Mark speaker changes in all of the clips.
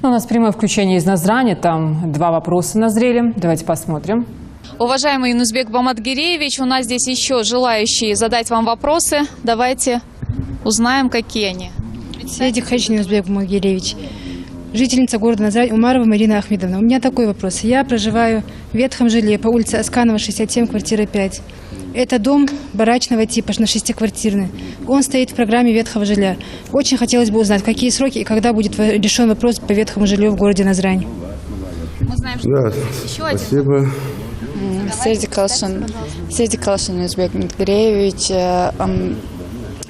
Speaker 1: У нас прямое включение из Назрани. Там два вопроса назрели. Давайте посмотрим.
Speaker 2: Уважаемый Юнусбек Баматгиреевич, у нас здесь еще желающие задать вам вопросы. Давайте узнаем, какие они.
Speaker 3: Седик Хач Юнусбек Баматгиреевич. Жительница города Назрань Умарова Марина Ахмедовна. У меня такой вопрос. Я проживаю в ветхом жилье по улице Асканова, 67, квартира 5. Это дом барачного типа, на 6-квартирный. Он стоит в программе ветхого жилья. Очень хотелось бы узнать, какие сроки и когда будет решен вопрос по ветхому жилью в городе Назрань.
Speaker 2: Мы знаем, что
Speaker 4: Да,
Speaker 2: еще один.
Speaker 4: спасибо.
Speaker 5: Седик Калшин Юнусбек Баматгиреевич.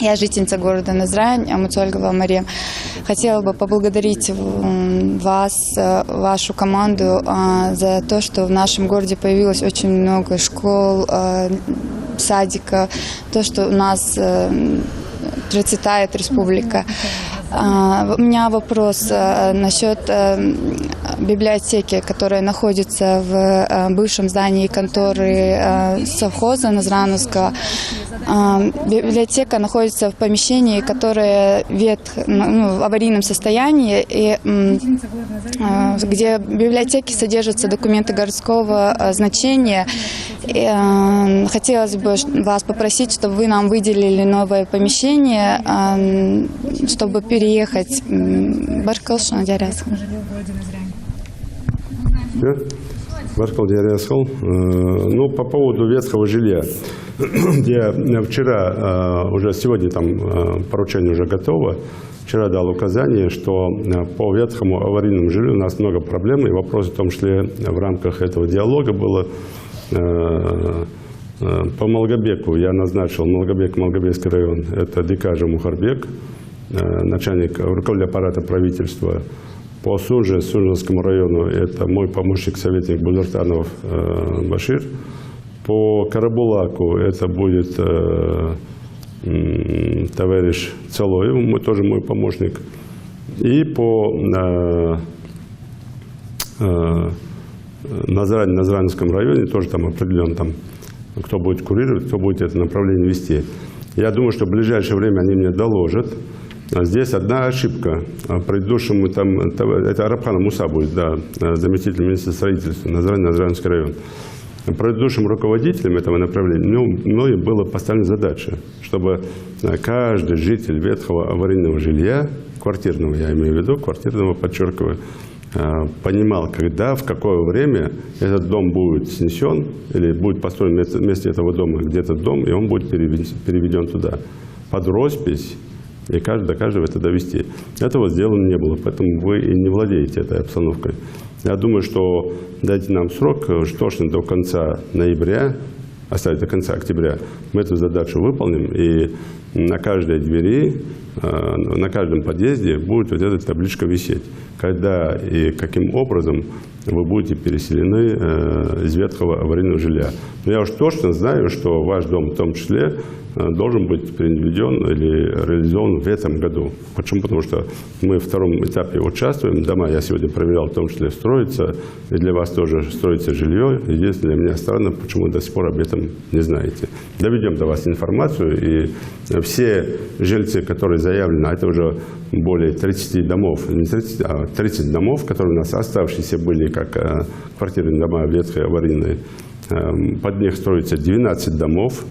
Speaker 5: Я жительница города Назрань, Амуцольгова Мария. Хотела бы поблагодарить вас, вашу команду за то, что в нашем городе появилось очень много школ, садика, то, что у нас процветает республика. У меня вопрос насчет библиотеки, которая находится в бывшем здании конторы совхоза Назрановского. Библиотека находится в помещении, которое в аварийном состоянии, и где в библиотеке содержатся документы городского значения. И, хотелось бы вас попросить, чтобы вы нам выделили новое помещение, чтобы переехать в Баркалшан Дярясхол.
Speaker 4: Ну, по поводу ветхого жилья. Я вчера, уже сегодня там поручение уже готово, вчера дал указание, что по ветхому аварийному жилью у нас много проблем, и вопрос в том числе в рамках этого диалога было по Малгобеку. Я назначил Малгобекский район, это Дикажа Мухарбек, начальник руководителя аппарата правительства. По Сунжинскому району это мой помощник, советник Бузуртанов Башир. По Карабулаку это будет товарищ Цалоев, тоже мой помощник. И по Назранскому районе тоже там определен, там, кто будет курировать, кто будет это направление вести. Я думаю, что в ближайшее время они мне доложат. Здесь одна ошибка. Предыдущему там, это Арабхана Муса будет, да, заместитель министра строительства, Назранский район. Предыдущим руководителем этого направления мной была поставлена задача, чтобы каждый житель ветхого аварийного жилья, квартирного, я имею в виду, квартирного, подчеркиваю, понимал, когда, в какое время этот дом будет снесен или будет построен вместо этого дома где-то дом, и он будет переведен туда под роспись, и до каждого это довести. Этого сделано не было, поэтому вы и не владеете этой обстановкой. Я думаю, что дайте нам срок, точно до конца ноября, оставить до конца октября, мы эту задачу выполним, и на каждой двери, на каждом подъезде будет вот эта табличка висеть, когда и каким образом вы будете переселены из ветхого аварийного жилья. Но я уж точно знаю, что ваш дом в том числе должен быть переведен или реализован в этом году. Почему? Потому что мы в втором этапе участвуем. Дома, я сегодня проверял, в том числе строятся. И для вас тоже строится жилье. Единственное, для меня странно, почему до сих пор об этом не знаете. Доведем до вас информацию. И все жильцы, которые заявлены, а это уже более 30 домов, не 30, а 30 домов, которые у нас оставшиеся были как квартирные дома ветхие, аварийные. Под них строится 12 домов,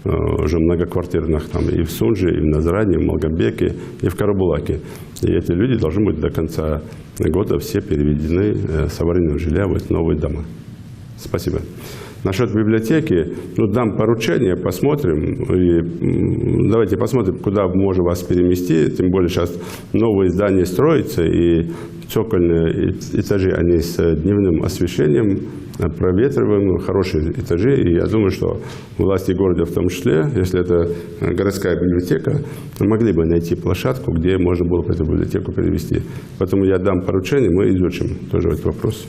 Speaker 4: уже многоквартирных, там и в Сунже, и в Назране, и в Малгобеке, и в Карабулаке. И эти люди должны быть до конца года все переведены с аварийного жилья в эти новые дома. Спасибо. Насчет библиотеки, дам поручение, посмотрим. И давайте посмотрим, куда можем вас перевести. Тем более сейчас новые здания строятся, и цокольные этажи, они с дневным освещением, проветриваемые, хорошие этажи. И я думаю, что власти города в том числе, если это городская библиотека, могли бы найти площадку, где можно было бы эту библиотеку перевести. Поэтому я дам поручение, мы изучим тоже этот вопрос.